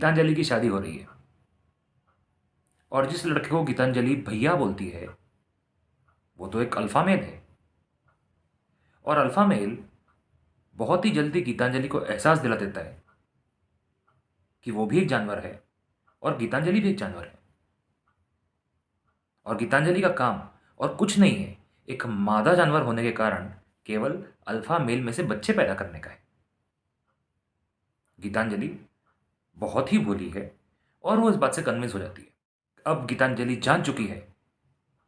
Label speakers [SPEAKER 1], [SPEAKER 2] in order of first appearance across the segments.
[SPEAKER 1] गीतांजलि की शादी हो रही है और जिस लड़के को गीतांजलि भैया बोलती है वो तो एक अल्फा मेल है। और अल्फा मेल बहुत ही जल्दी गीतांजलि को एहसास दिला देता है कि वो भी एक जानवर है और गीतांजलि भी एक जानवर है। और गीतांजलि का काम और कुछ नहीं है, एक मादा जानवर होने के कारण केवल अल्फा मेल में से बच्चे पैदा करने का है। गीतांजलि बहुत ही भोली है और वो इस बात से कन्विंस हो जाती है। अब गीतांजलि जान चुकी है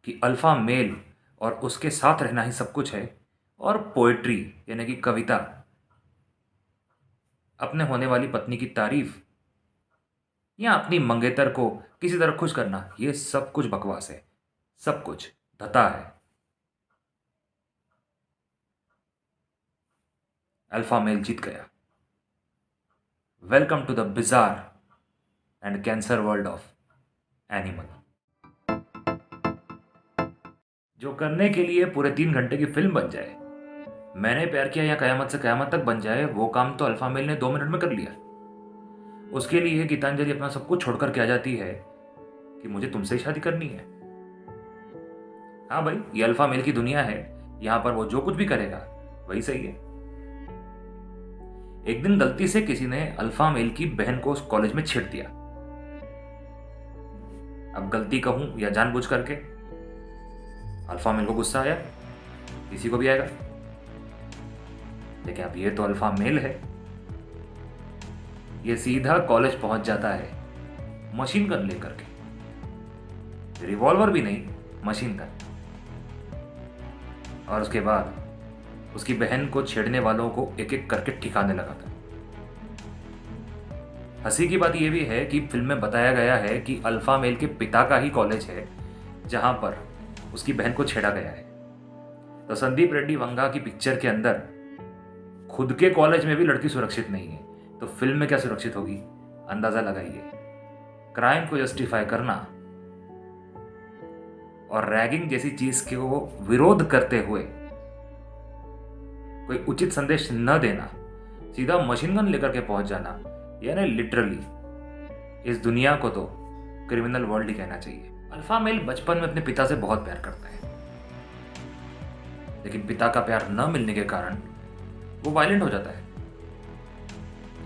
[SPEAKER 1] कि अल्फा मेल और उसके साथ रहना ही सब कुछ है और पोएट्री यानी कि कविता, अपने होने वाली पत्नी की तारीफ या अपनी मंगेतर को किसी तरह खुश करना, ये सब कुछ बकवास है, सब कुछ धता है। अल्फा मेल जीत गया। Welcome to the bizarre and cancer world of animal. जो करने के लिए पूरे 3 घंटे की फिल्म बन जाए, मैंने प्यार किया या कयामत से कयामत तक बन जाए, वो काम तो अल्फा मेल ने 2 मिनट में कर लिया। उसके लिए गीतांजलि अपना सब कुछ छोड़कर के आ जाती है कि मुझे तुमसे ही शादी करनी है। हाँ भाई, ये अल्फा मेल की दुनिया है, यहां पर वो जो कुछ भी करेगा वही सही है। एक दिन गलती से किसी ने अल्फा मेल की बहन को उस कॉलेज में छेड़ दिया। अब गलती कहूं या जानबूझ करके, अल्फा मेल को गुस्सा आया, किसी को भी आएगा। लेकिन अब ये तो अल्फा मेल है, ये सीधा कॉलेज पहुंच जाता है मशीन गन लेकर के, रिवॉल्वर भी नहीं, मशीन गन। और उसके बाद उसकी बहन को छेड़ने वालों को एक एक करके ठिकाने लगाता। हंसी की बात यह भी है कि फिल्म में बताया गया है कि अल्फा मेल के पिता का ही कॉलेज है जहां पर उसकी बहन को छेड़ा गया है। तो संदीप रेड्डी वंगा की पिक्चर के अंदर खुद के कॉलेज में भी लड़की सुरक्षित नहीं है, तो फिल्म में क्या सुरक्षित होगी, अंदाजा लगाइए। क्राइम को जस्टिफाई करना और रैगिंग जैसी चीज के वो विरोध करते हुए कोई उचित संदेश न देना, सीधा मशीन गन लेकर के पहुंच जाना, यानी लिटरली इस दुनिया को तो क्रिमिनल वर्ल्ड ही कहना चाहिए। अल्फा मेल बचपन में अपने पिता से बहुत प्यार करता है, लेकिन पिता का प्यार न मिलने के कारण वो वायलेंट हो जाता है।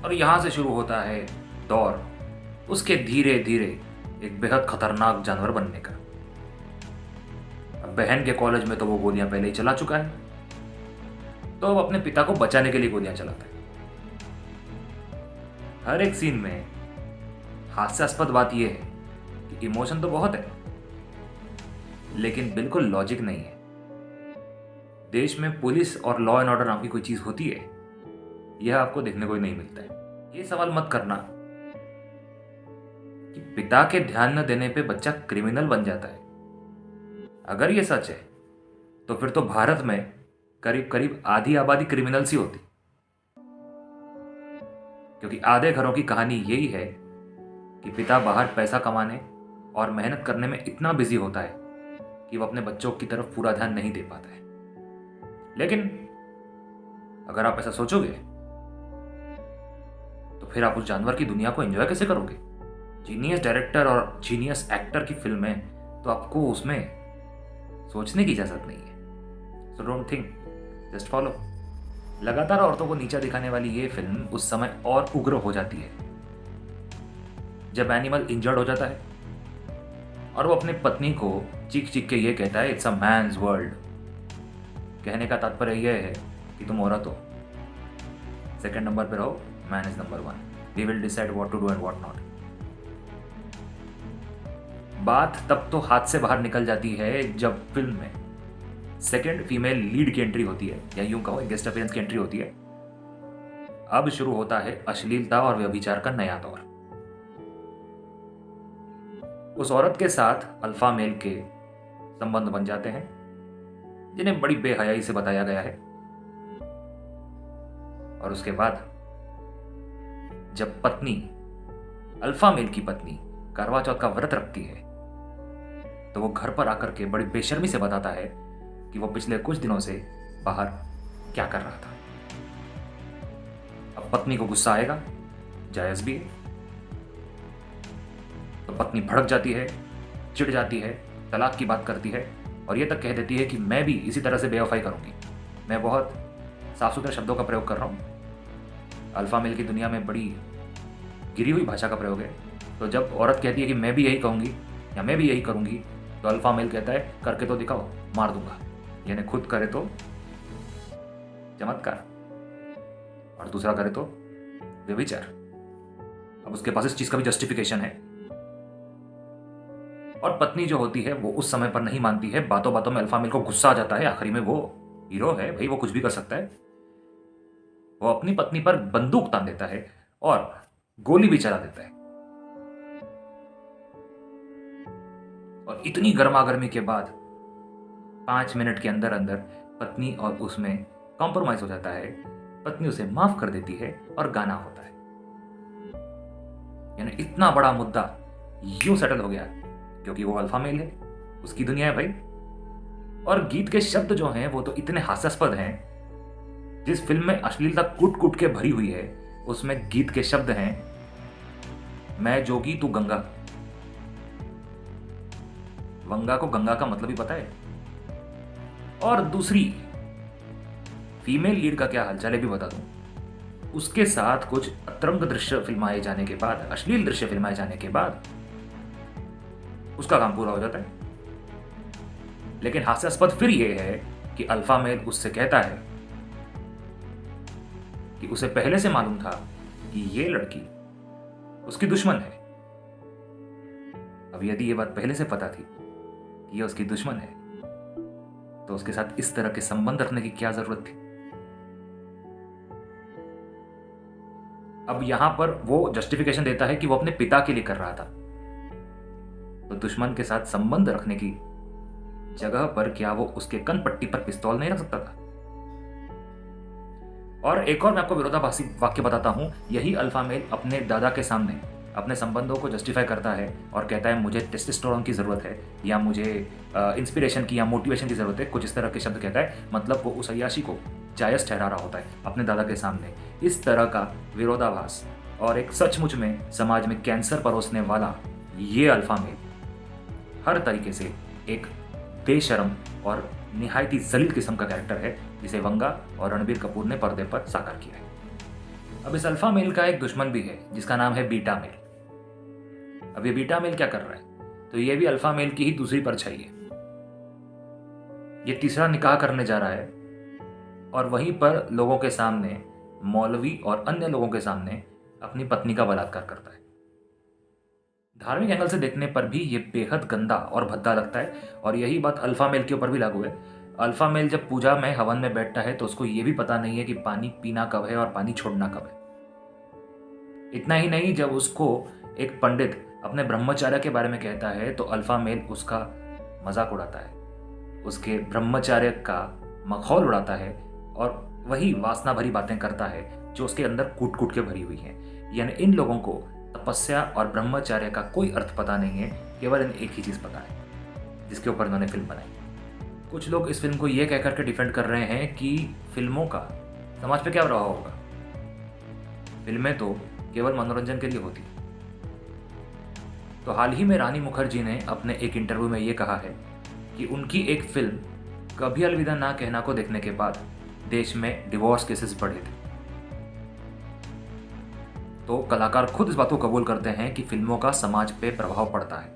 [SPEAKER 1] और यहां से शुरू होता है दौर उसके धीरे धीरे एक बेहद खतरनाक जानवर बनने का। अब बहन के कॉलेज में तो वो गोलियां पहले ही चला चुका है, तो अब अपने पिता को बचाने के लिए गोलियां चलाता है। हर एक सीन में हास्यास्पद बात यह है कि इमोशन तो बहुत है, लेकिन बिल्कुल लॉजिक नहीं है। देश में पुलिस और लॉ एंड ऑर्डर नाम की कोई चीज होती है, यह आपको देखने को ही नहीं मिलता है। ये सवाल मत करना कि पिता के ध्यान न देने पे बच्चा क्रिमिनल बन जाता है। अगर ये सच है तो फिर तो भारत में करीब करीब आधी आबादी क्रिमिनल सी होती, क्योंकि आधे घरों की कहानी यही है कि पिता बाहर पैसा कमाने और मेहनत करने में इतना बिजी होता है कि वो अपने बच्चों की तरफ पूरा ध्यान नहीं दे पाता है। लेकिन अगर आप ऐसा सोचोगे तो फिर आप उस जानवर की दुनिया को एंजॉय कैसे करोगे? जीनियस डायरेक्टर और जीनियस एक्टर की फिल्म है, तो आपको उसमें सोचने की इजाजत नहीं है। So don't think, just follow. लगातार औरतों को नीचा दिखाने वाली ये फिल्म उस समय और उग्र हो जाती है जब एनिमल इंजर्ड हो जाता है और वो अपनी पत्नी को चीख चीख के ये कहता है, इट्स अ मैन्स वर्ल्ड। कहने का तात्पर्य यह है कि तुम औरत हो, सेकंड नंबर पे रहो, man is number 1, we will decide what to do and what not. बात तब तो हाथ से बाहर निकल जाती है जब फिल्म में सेकंड फीमेल लीड की एंट्री होती है, या यूं कहो गेस्ट अपीयरेंस की एंट्री होती है। अब शुरू होता है अश्लीलता और व्यभिचार का नया दौर। उस औरत के साथ अल्फा मेल के संबंध बन जाते हैं जिन्हें बड़ी बेहयाई से बताया गया है। और उसके बाद जब पत्नी, अल्फा मेल की पत्नी करवा चौथ का व्रत रखती है, तो वो घर पर आकर के बड़ी बेशर्मी से बताता है कि वो पिछले कुछ दिनों से बाहर क्या कर रहा था। अब पत्नी को गुस्सा आएगा, जायज भी है, पत्नी भड़क जाती है, चिढ़ जाती है, तलाक की बात करती है और ये तक कह देती है कि मैं भी इसी तरह से बेवफाई करूँगी। मैं बहुत साफ सुथरे शब्दों का प्रयोग कर रहा हूँ, अल्फ़ा मेल की दुनिया में बड़ी गिरी हुई भाषा का प्रयोग है। तो जब औरत कहती है कि मैं भी यही कहूँगी या मैं भी यही करूँगी, तो अल्फ़ा मेल कहता है करके तो दिखाओ, मार दूंगा। यानी खुद करे तो चमत्कार और दूसरा करे तो व्यभिचार। अब उसके पास इस चीज का भी जस्टिफिकेशन है। और पत्नी जो होती है वो उस समय पर नहीं मानती है, बातों बातों में अल्फा मेल को गुस्सा आ जाता है। आखिरी में वो हीरो है भाई, वो कुछ भी कर सकता है। वो अपनी पत्नी पर बंदूक तान देता है और गोली भी चला देता है। और इतनी गर्मागर्मी के बाद 5 मिनट के अंदर अंदर पत्नी और उसमें कॉम्प्रोमाइज हो जाता है। पत्नी उसे माफ कर देती है और गाना होता है। यानी इतना बड़ा मुद्दा यूं सेटल हो गया क्योंकि वो अल्फा मेल है, उसकी दुनिया है भाई। और गीत के शब्द जो हैं वो तो इतने हास्यास्पद हैं। जिस फिल्म में अश्लीलता कूट कूट के भरी हुई है, उसमें गीत के शब्द हैं मैं जोगी तू गंगा। वंगा को गंगा का मतलब ही पता है। और दूसरी फीमेल लीड का क्या हालचाल है भी बता दूं। उसके साथ कुछ अतरंग दृश्य फिल्माए जाने के बाद, अश्लील दृश्य फिल्माए जाने के बाद उसका काम पूरा हो जाता है। लेकिन हास्यास्पद फिर यह है कि अल्फा मेल उससे कहता है कि उसे पहले से मालूम था कि ये लड़की उसकी दुश्मन है। अब यदि ये बात पहले से पता थी कि ये उसकी दुश्मन है, तो उसके साथ इस तरह के संबंध रखने की क्या जरूरत थी। अब यहां पर वो जस्टिफिकेशन देता है कि वो अपने पिता के लिए कर रहा था, तो दुश्मन के साथ संबंध रखने की जगह पर क्या वो उसके कनपट्टी पर पिस्तौल नहीं रख सकता था। और एक और मैं आपको विरोधाभासी वाक्य बताता हूं। यही अल्फा मेल अपने दादा के सामने अपने संबंधों को जस्टिफाई करता है और कहता है मुझे टेस्टोस्टेरोन की जरूरत है, या मुझे इंस्पिरेशन की या मोटिवेशन की जरूरत है, कुछ इस तरह के शब्द कहता है। मतलब वो उस अय्याशी को जायज ठहरा रहा होता है अपने दादा के सामने। इस तरह का विरोधाभास और एक सचमुच में समाज में कैंसर परोसने वाला ये अल्फा मेल हर तरीके से एक बेशर्म और निहायती जलील किस्म का कैरेक्टर है, जिसे वंगा और रणबीर कपूर ने पर्दे पर साकार किया है। अब इस अल्फा मेल का एक दुश्मन भी है जिसका नाम है बीटा मेल। अब ये बीटा मेल क्या कर रहा है, तो ये भी अल्फा मेल की ही दूसरी परछाई है। ये तीसरा निकाह करने जा रहा है और वहीं पर लोगों के सामने, मौलवी और अन्य लोगों के सामने अपनी पत्नी का बलात्कार करता है। धार्मिक एंगल से देखने पर भी ये बेहद गंदा और भद्दा लगता है। और यही बात अल्फा मेल के ऊपर भी लागू है। अल्फा मेल जब पूजा में हवन में बैठता है तो उसको ये भी पता नहीं है कि पानी पीना कब है और पानी छोड़ना कब है। इतना ही नहीं, जब उसको एक पंडित अपने ब्रह्मचार्य के बारे में कहता है तो अल्फा मेल उसका मजाक उड़ाता है, उसके ब्रह्मचार्य का मखौल उड़ाता है और वही वासना भरी बातें करता है जो उसके अंदर कूट कूट के भरी हुई हैं। यानी इन लोगों को तपस्या और ब्रह्मचार्य का कोई अर्थ पता नहीं है, केवल इन एक ही चीज पता है जिसके ऊपर उन्होंने फिल्म बनाई। कुछ लोग इस फिल्म को यह कहकर के डिफेंड कर रहे हैं कि फिल्मों का समाज पे क्या प्रभाव होगा, फिल्में तो केवल मनोरंजन के लिए होती। तो हाल ही में रानी मुखर्जी ने अपने एक इंटरव्यू में यह कहा है कि उनकी एक फिल्म कभी अलविदा ना कहना को देखने के बाद देश में डिवोर्स केसेस बढ़े थे। तो कलाकार खुद इस बात को कबूल करते हैं कि फिल्मों का समाज पे प्रभाव पड़ता है।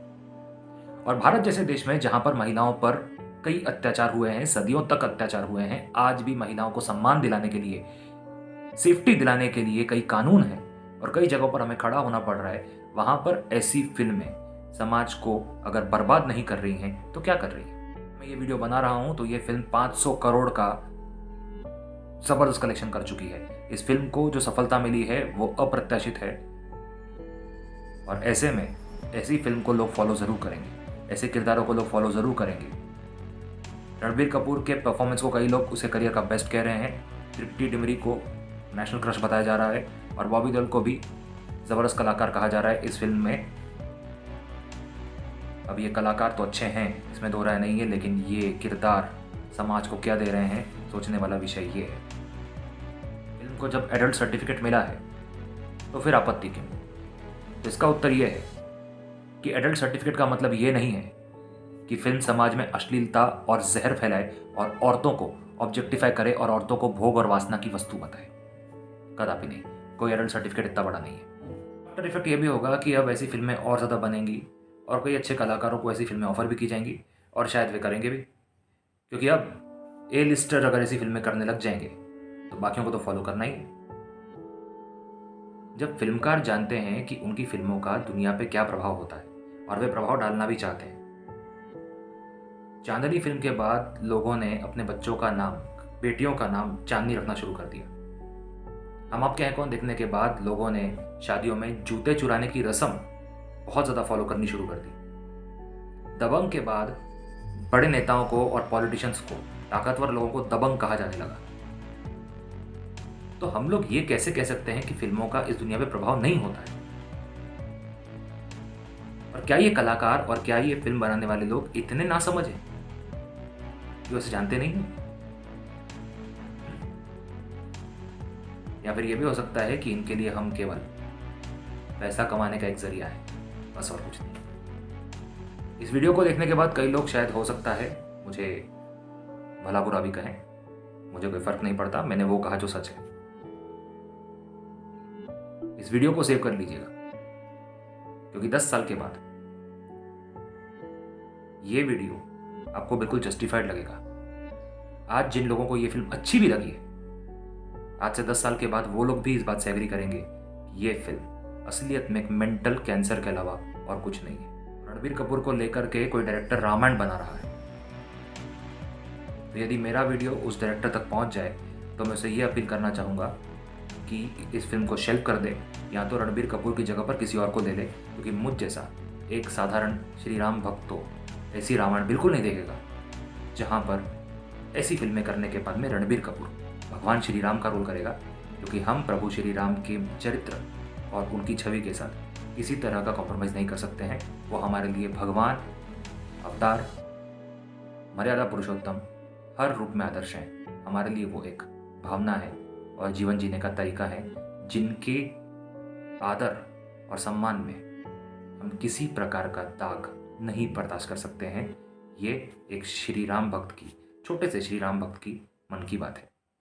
[SPEAKER 1] और भारत जैसे देश में जहां पर महिलाओं पर कई अत्याचार हुए हैं, सदियों तक अत्याचार हुए हैं, आज भी महिलाओं को सम्मान दिलाने के लिए, सेफ्टी दिलाने के लिए कई कानून हैं और कई जगहों पर हमें खड़ा होना पड़ रहा है। वहां पर ऐसी फिल्में समाज को अगर बर्बाद नहीं कर रही हैं तो क्या कर रही है। मैं ये वीडियो बना रहा हूं तो ये फिल्म 500 करोड़ का जबरदस्त कलेक्शन कर चुकी है। इस फिल्म को जो सफलता मिली है वो अप्रत्याशित है। और ऐसे में ऐसी फिल्म को लोग फॉलो जरूर करेंगे, ऐसे किरदारों को लोग फॉलो जरूर करेंगे। रणबीर कपूर के परफॉर्मेंस को कई लोग उसे करियर का बेस्ट कह रहे हैं। तृप्ति डिमरी को नेशनल क्रश बताया जा रहा है और बॉबी देओल को भी जबरदस्त कलाकार कहा जा रहा है इस फिल्म में। अब ये कलाकार तो अच्छे हैं, इसमें दो राय नहीं है, लेकिन ये किरदार समाज को क्या दे रहे हैं, सोचने वाला विषय ये है। फिल्म को जब एडल्ट सर्टिफिकेट मिला है तो फिर आपत्ति क्यों? तो इसका उत्तर ये है कि एडल्ट सर्टिफिकेट का मतलब ये नहीं है कि फिल्म समाज में अश्लीलता और जहर फैलाए और औरतों को ऑब्जेक्टिफाई करे और औरतों को भोग और वासना की वस्तु बताए। कदापि नहीं, कोई एडल्ट सर्टिफिकेट इतना बड़ा नहीं है। आफ्टर इफेक्ट ये भी होगा कि अब ऐसी फिल्में और ज़्यादा बनेंगी और कई अच्छे कलाकारों को ऐसी फिल्में ऑफर भी की जाएंगी और शायद वे करेंगे भी, क्योंकि अब ए लिस्टर अगर ऐसी फिल्में करने लग जाएंगे तो बाकियों को तो फॉलो करना ही है। जब फिल्मकार जानते हैं कि उनकी फिल्मों का दुनिया पे क्या प्रभाव होता है और वे प्रभाव डालना भी चाहते हैं। चांदनी फिल्म के बाद लोगों ने अपने बच्चों का नाम, बेटियों का नाम चांदनी रखना शुरू कर दिया। हम आपके हैं कौन देखने के बाद लोगों ने शादियों में जूते चुराने की रस्म बहुत ज़्यादा फॉलो करनी शुरू कर दी। दबंग के बाद बड़े नेताओं को और पॉलिटिशियंस को, ताकतवर लोगों को दबंग कहा जाने लगा। तो हम लोग ये कैसे कह सकते हैं कि फिल्मों का इस दुनिया पे प्रभाव नहीं होता है? और क्या ये कलाकार और क्या ये फिल्म बनाने वाले लोग इतने नासमझ हैं कि उसे जानते नहीं हैं? या फिर ये भी हो सकता है कि इनके लिए हम केवल पैसा कमाने का एक जरिया है, बस और कुछ नहीं। इस वीडियो को देखने के बाद कई लोग शायद, हो सकता है, मुझे भला बुरा भी कहें, मुझे कोई फर्क नहीं पड़ता, मैंने वो कहा जो सच है। इस वीडियो को सेव कर लीजिएगा, क्योंकि 10 साल के बाद ये वीडियो आपको बिल्कुल जस्टिफाइड लगेगा। आज जिन लोगों को ये फिल्म अच्छी भी लगी है, आज से 10 साल के बाद वो लोग भी इस बात से एग्री करेंगे कि ये फिल्म असलियत में एक मेंटल कैंसर के अलावा और कुछ नहीं है। रणबीर कपूर को लेकर के कोई डायरेक्टर रामायण बना रहा है, तो यदि मेरा वीडियो उस डायरेक्टर तक पहुंच जाए तो मैं उसे ये अपील करना चाहूँगा कि इस फिल्म को शेल्फ कर दे, या तो रणबीर कपूर की जगह पर किसी और को ले ले, क्योंकि मुझ जैसा एक साधारण श्री राम भक्त तो ऐसी रामायण बिल्कुल नहीं देखेगा जहाँ पर ऐसी फिल्में करने के बाद में रणबीर कपूर भगवान श्री राम का रोल करेगा, क्योंकि हम प्रभु श्री राम के चरित्र और उनकी छवि के साथ किसी तरह का कॉम्प्रोमाइज़ नहीं कर सकते हैं। वो हमारे लिए भगवान, अवतार, मर्यादा पुरुषोत्तम, हर रूप में आदर्श हैं। हमारे लिए वो एक भावना है और जीवन जीने का तरीका है, जिनके आदर और सम्मान में हम किसी प्रकार का दाग नहीं बर्दाश्त कर सकते हैं। ये एक श्री राम भक्त की, छोटे से श्री राम भक्त की मन की बात है।